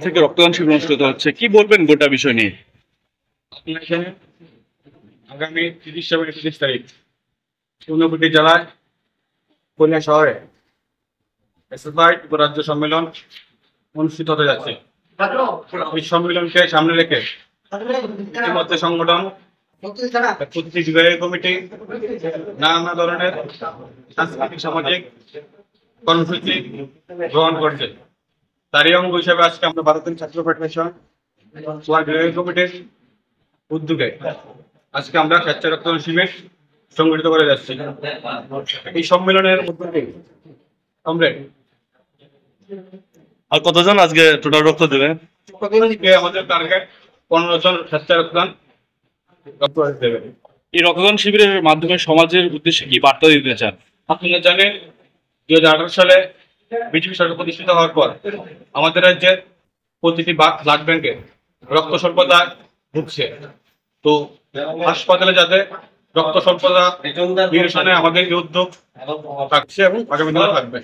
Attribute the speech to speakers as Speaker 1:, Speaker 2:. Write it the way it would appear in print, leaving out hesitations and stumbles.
Speaker 1: থেকে রক্তদান শিবির অনুষ্ঠিত হচ্ছে, কি বলবেন গোটা বিষয় নিয়ে?
Speaker 2: আগামী 30 এবং 31 তারিখ ঊনকোটি জেলায় খুলনা শহরে এসএফআই উপরাজ্য সম্মেলন অনুষ্ঠিত হতে যাচ্ছে। এই সম্মেলনকে সামনে রেখে ইতিমধ্যে সংগঠন প্রতিটি বিভাগীয় কমিটি নানা ধরনের সাংস্কৃতিক সামাজিক কর্মসূচি গ্রহণ করছে। তারই অঙ্গ হিসাবে আজকে আমরা ভারতের ছাত্র ফেডারেশন বিভাগীয় কমিটির উদ্যোগে আজকে আমরা স্বেচ্ছা রক্তদান শিবির সংগঠিত করে যাচ্ছি। এই সম্মেলনের মধ্যে
Speaker 1: আর কতজন আজকে টোটাল রক্ত দেবেন?
Speaker 2: আমাদের টার্গেট 15 জন স্বেচ্ছা রক্তদান দেবে।
Speaker 1: এই রক্তদান শিবিরের মাধ্যমে সমাজের উদ্দেশ্যে কি বার্তা দিতে চান?
Speaker 2: আপনারা জানেন 2018 সালে বিজেপি সরকার প্রতিষ্ঠিত হওয়ার পর আমাদের রাজ্যের প্রতিটি ব্লাড ব্যাংকে রক্ত স্বল্পতা ভুগছে। তো হাসপাতালে যাতে রক্ত স্বল্পতা নিরসনে আমাদের এই উদ্যোগ থাকছে এবং আগামী দিনে থাকবে।